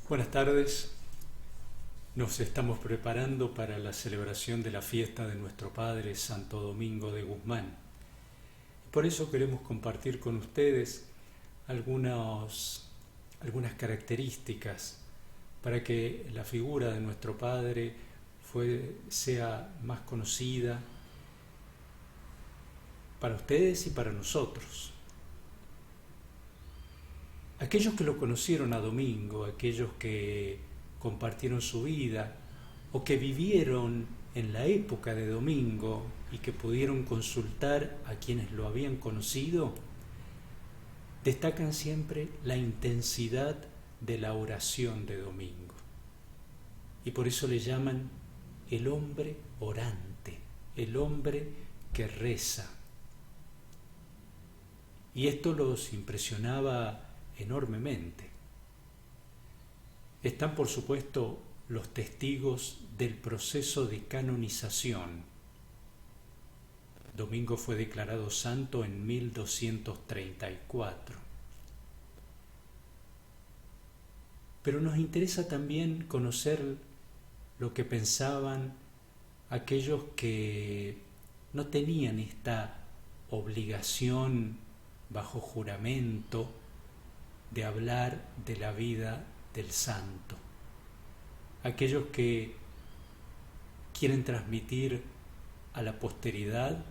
Buenas tardes. Nos estamos preparando para la celebración de la fiesta de nuestro Padre Santo Domingo de Guzmán. Por eso queremos compartir con ustedes algunas características para que la figura de nuestro Padre sea más conocida para ustedes y para nosotros. Aquellos que lo conocieron a Domingo, aquellos que compartieron su vida o que vivieron en la época de Domingo y que pudieron consultar a quienes lo habían conocido, destacan siempre la intensidad de la oración de Domingo. Y por eso le llaman el hombre orante, el hombre que reza. Y esto los impresionaba enormemente. Están, por supuesto, los testigos del proceso de canonización. Domingo fue declarado santo en 1234. Pero nos interesa también conocer lo que pensaban aquellos que no tenían esta obligación bajo juramento de hablar de la vida del santo. Aquellos que quieren transmitir a la posteridad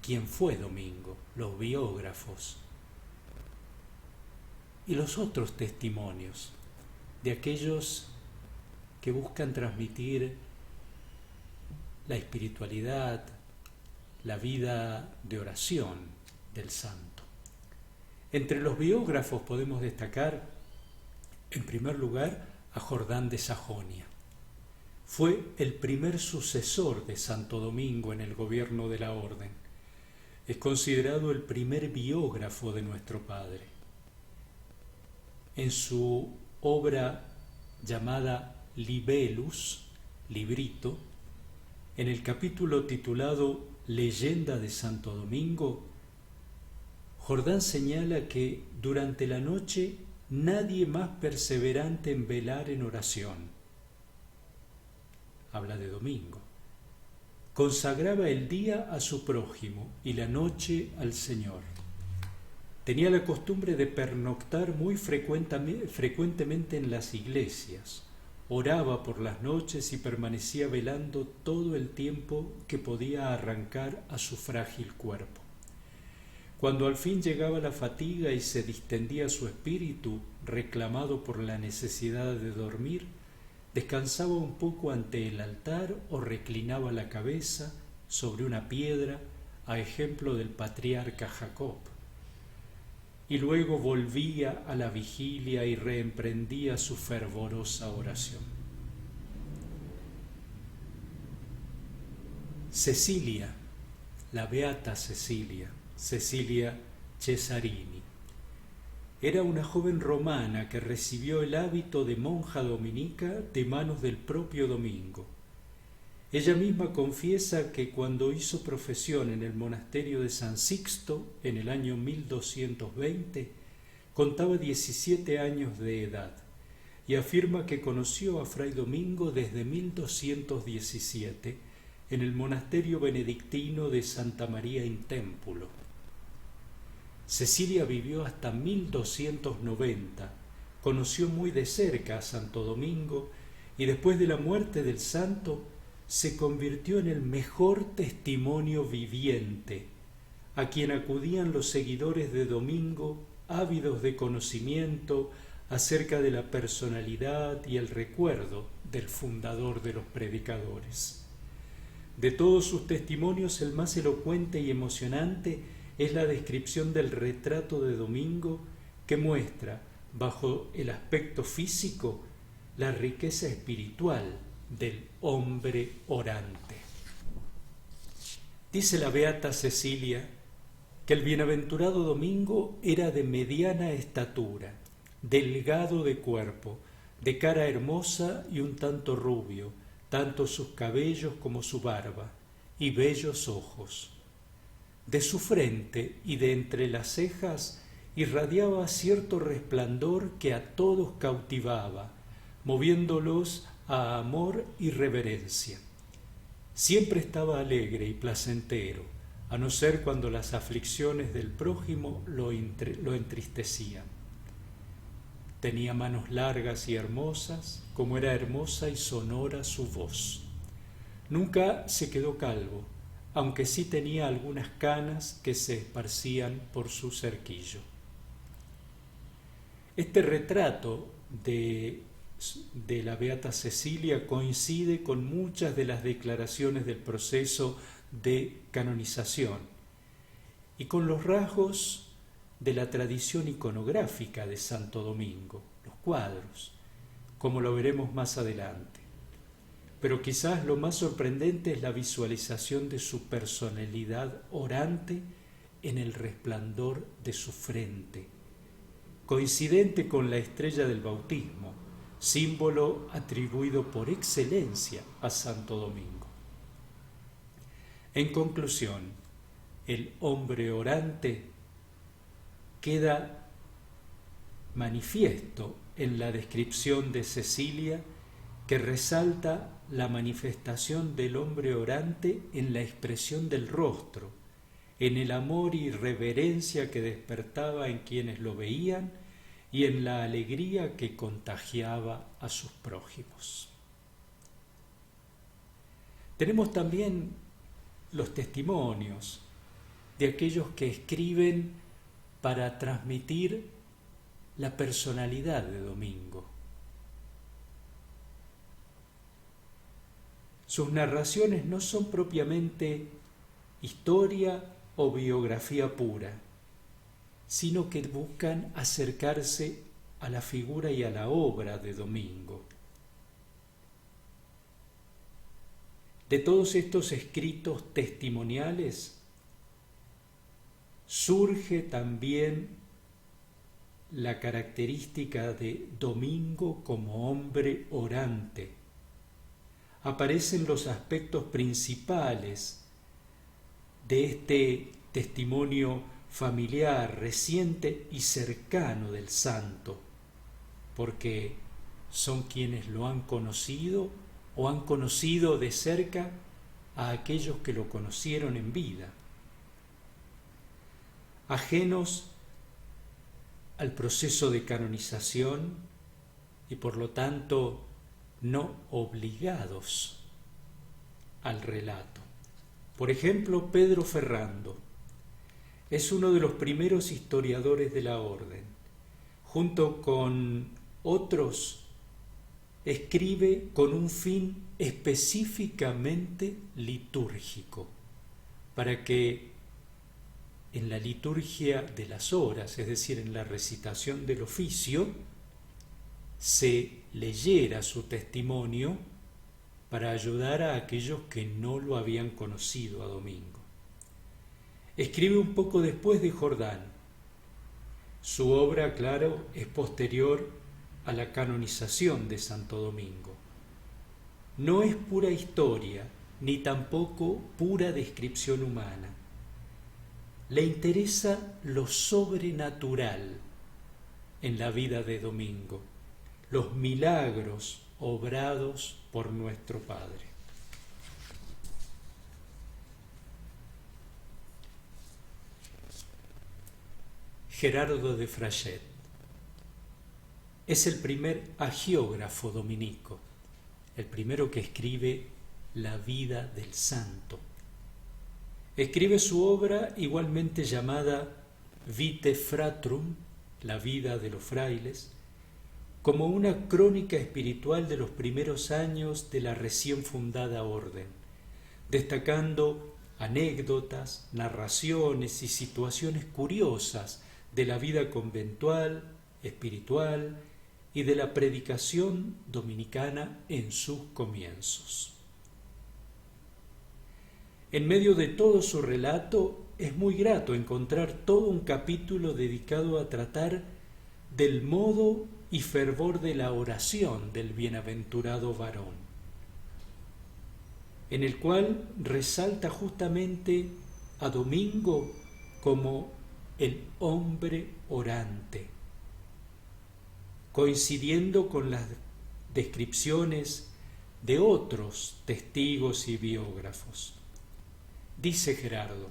quién fue Domingo, los biógrafos y los otros testimonios de aquellos que buscan transmitir la espiritualidad, la vida de oración del santo. Entre los biógrafos podemos destacar, en primer lugar, a Jordán de Sajonia. Fue el primer sucesor de Santo Domingo en el gobierno de la orden. Es considerado el primer biógrafo de nuestro Padre. En su obra llamada Libellus, librito, en el capítulo titulado Leyenda de Santo Domingo, Jordán señala que durante la noche nadie más perseverante en velar en oración. Habla de Domingo. Consagraba el día a su prójimo y la noche al Señor. Tenía la costumbre de pernoctar muy frecuentemente en las iglesias. Oraba por las noches y permanecía velando todo el tiempo que podía arrancar a su frágil cuerpo. Cuando al fin llegaba la fatiga y se distendía su espíritu, reclamado por la necesidad de dormir, descansaba un poco ante el altar o reclinaba la cabeza sobre una piedra, a ejemplo del patriarca Jacob. Y luego volvía a la vigilia y reemprendía su fervorosa oración. Cecilia, la beata Cecilia Cesarini, era una joven romana que recibió el hábito de monja dominica de manos del propio Domingo. Ella misma confiesa que cuando hizo profesión en el monasterio de San Sixto en el año 1220, contaba 17 años de edad y afirma que conoció a Fray Domingo desde 1217 en el monasterio benedictino de Santa María in Tempulo. Cecilia vivió hasta 1290, conoció muy de cerca a Santo Domingo y después de la muerte del santo se convirtió en el mejor testimonio viviente, a quien acudían los seguidores de Domingo ávidos de conocimiento acerca de la personalidad y el recuerdo del fundador de los predicadores. De todos sus testimonios, el más elocuente y emocionante es la descripción del retrato de Domingo que muestra, bajo el aspecto físico, la riqueza espiritual del hombre orante. Dice la beata Cecilia que el bienaventurado Domingo era de mediana estatura, delgado de cuerpo, de cara hermosa y un tanto rubio, tanto sus cabellos como su barba, y bellos ojos. De su frente y de entre las cejas irradiaba cierto resplandor que a todos cautivaba, moviéndolos a amor y reverencia. Siempre estaba alegre y placentero, a no ser cuando las aflicciones del prójimo lo entristecían. Tenía manos largas y hermosas, como era hermosa y sonora su voz. Nunca se quedó calvo, aunque sí tenía algunas canas que se esparcían por su cerquillo. Este retrato de la Beata Cecilia coincide con muchas de las declaraciones del proceso de canonización y con los rasgos de la tradición iconográfica de Santo Domingo, los cuadros, como lo veremos más adelante. Pero quizás lo más sorprendente es la visualización de su personalidad orante en el resplandor de su frente, coincidente con la estrella del bautismo, símbolo atribuido por excelencia a Santo Domingo. En conclusión, el hombre orante queda manifiesto en la descripción de Cecilia, que resalta la manifestación del hombre orante en la expresión del rostro, en el amor y reverencia que despertaba en quienes lo veían y en la alegría que contagiaba a sus prójimos. Tenemos también los testimonios de aquellos que escriben para transmitir la personalidad de Domingo. Sus narraciones no son propiamente historia o biografía pura, sino que buscan acercarse a la figura y a la obra de Domingo. De todos estos escritos testimoniales surge también la característica de Domingo como hombre orante. Aparecen los aspectos principales de este testimonio familiar, reciente y cercano del santo, porque son quienes lo han conocido o han conocido de cerca a aquellos que lo conocieron en vida. Ajenos al proceso de canonización y por lo tanto no obligados al relato. Por ejemplo, Pedro Ferrando es uno de los primeros historiadores de la orden. Junto con otros, escribe con un fin específicamente litúrgico, para que en la liturgia de las horas, es decir, en la recitación del oficio, se leyera su testimonio para ayudar a aquellos que no lo habían conocido a Domingo. Escribe un poco después de Jordán. Su obra, claro, es posterior a la canonización de Santo Domingo. No es pura historia, ni tampoco pura descripción humana. Le interesa lo sobrenatural en la vida de Domingo, los milagros obrados por nuestro Padre. Gerardo de Frayet es el primer hagiógrafo dominico, el primero que escribe la vida del santo. Escribe su obra igualmente llamada Vitae Fratrum, la vida de los frailes, como una crónica espiritual de los primeros años de la recién fundada orden, destacando anécdotas, narraciones y situaciones curiosas de la vida conventual, espiritual y de la predicación dominicana en sus comienzos. En medio de todo su relato es muy grato encontrar todo un capítulo dedicado a tratar del modo y fervor de la oración del bienaventurado varón, en el cual resalta justamente a Domingo como el hombre orante, coincidiendo con las descripciones de otros testigos y biógrafos. Dice Gerardo: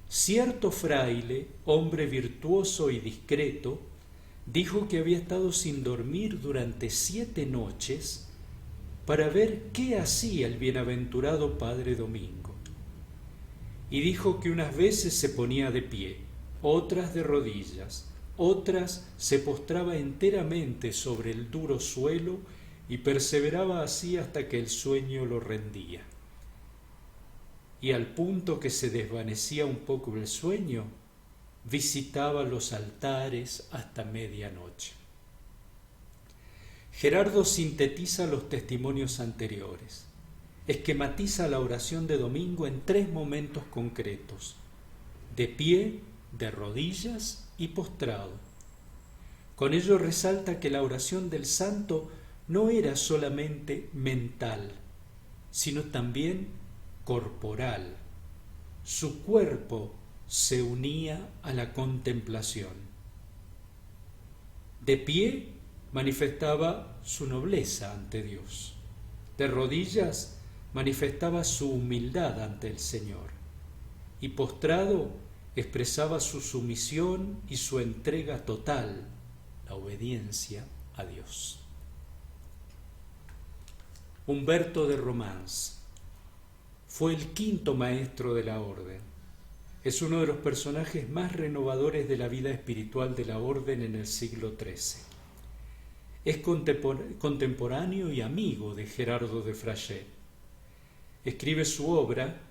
cierto fraile, hombre virtuoso y discreto, dijo que había estado sin dormir durante 7 noches para ver qué hacía el bienaventurado Padre Domingo. Y dijo que unas veces se ponía de pie, otras de rodillas, otras se postraba enteramente sobre el duro suelo y perseveraba así hasta que el sueño lo rendía. Y al punto que se desvanecía un poco el sueño, visitaba los altares hasta medianoche. Gerardo sintetiza los testimonios anteriores, esquematiza la oración de Domingo en 3 momentos concretos: de pie, de rodillas y postrado. Con ello resalta que la oración del santo no era solamente mental, sino también corporal. Su cuerpo se unía a la contemplación. De pie manifestaba su nobleza ante Dios. De rodillas manifestaba su humildad ante el Señor. Y postrado expresaba su sumisión y su entrega total, la obediencia a Dios. Humberto de Romans fue el 5º maestro de la orden. Es uno de los personajes más renovadores de la vida espiritual de la orden en el siglo XIII. Es contemporáneo y amigo de Gerardo de Frayet. Escribe su obra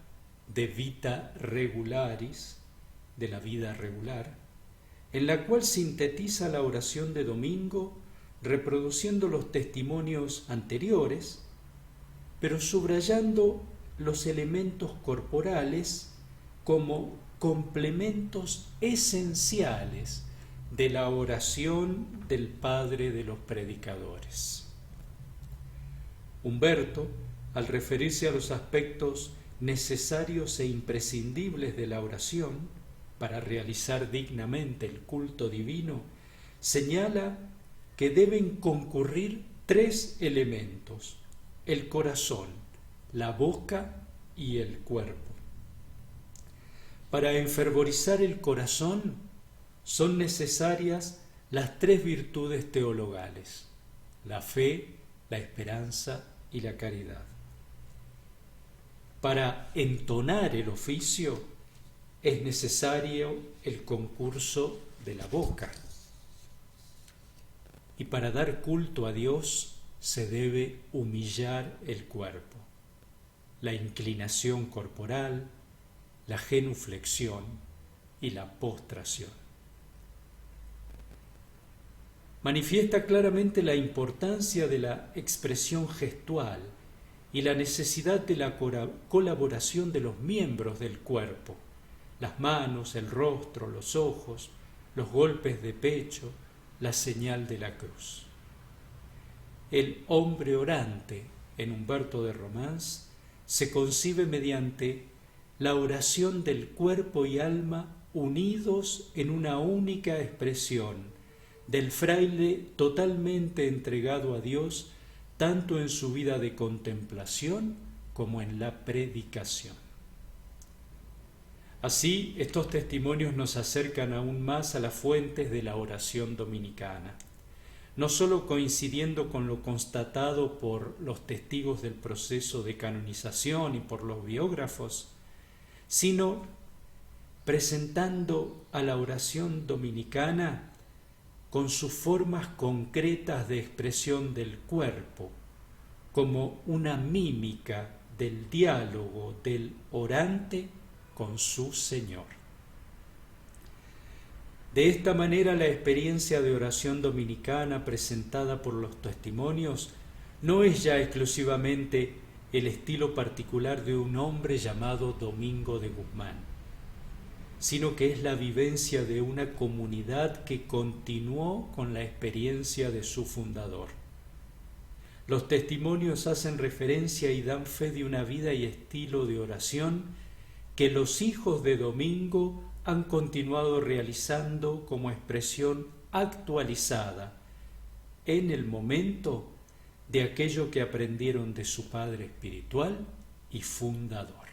De Vita Regularis, de la vida regular, en la cual sintetiza la oración de Domingo, reproduciendo los testimonios anteriores, pero subrayando los elementos corporales como complementos esenciales de la oración del Padre de los predicadores. Humberto, al referirse a los aspectos necesarios e imprescindibles de la oración para realizar dignamente el culto divino, señala que deben concurrir 3 elementos: el corazón, la boca y el cuerpo. Para enfervorizar el corazón son necesarias las 3 virtudes teologales: la fe, la esperanza y la caridad. Para entonar el oficio es necesario el concurso de la boca. Y para dar culto a Dios se debe humillar el cuerpo, la inclinación corporal, la genuflexión y la postración. Manifiesta claramente la importancia de la expresión gestual y la necesidad de la colaboración de los miembros del cuerpo: las manos, el rostro, los ojos, los golpes de pecho, la señal de la cruz. El hombre orante, en Humberto de Romans, se concibe mediante la oración del cuerpo y alma unidos en una única expresión, del fraile totalmente entregado a Dios, tanto en su vida de contemplación como en la predicación. Así, estos testimonios nos acercan aún más a las fuentes de la oración dominicana, no solo coincidiendo con lo constatado por los testigos del proceso de canonización y por los biógrafos, sino presentando a la oración dominicana con sus formas concretas de expresión del cuerpo, como una mímica del diálogo del orante con su Señor. De esta manera, la experiencia de oración dominicana presentada por los testimonios no es ya exclusivamente el estilo particular de un hombre llamado Domingo de Guzmán, sino que es la vivencia de una comunidad que continuó con la experiencia de su fundador. Los testimonios hacen referencia y dan fe de una vida y estilo de oración que los hijos de Domingo han continuado realizando como expresión actualizada en el momento de aquello que aprendieron de su padre espiritual y fundador.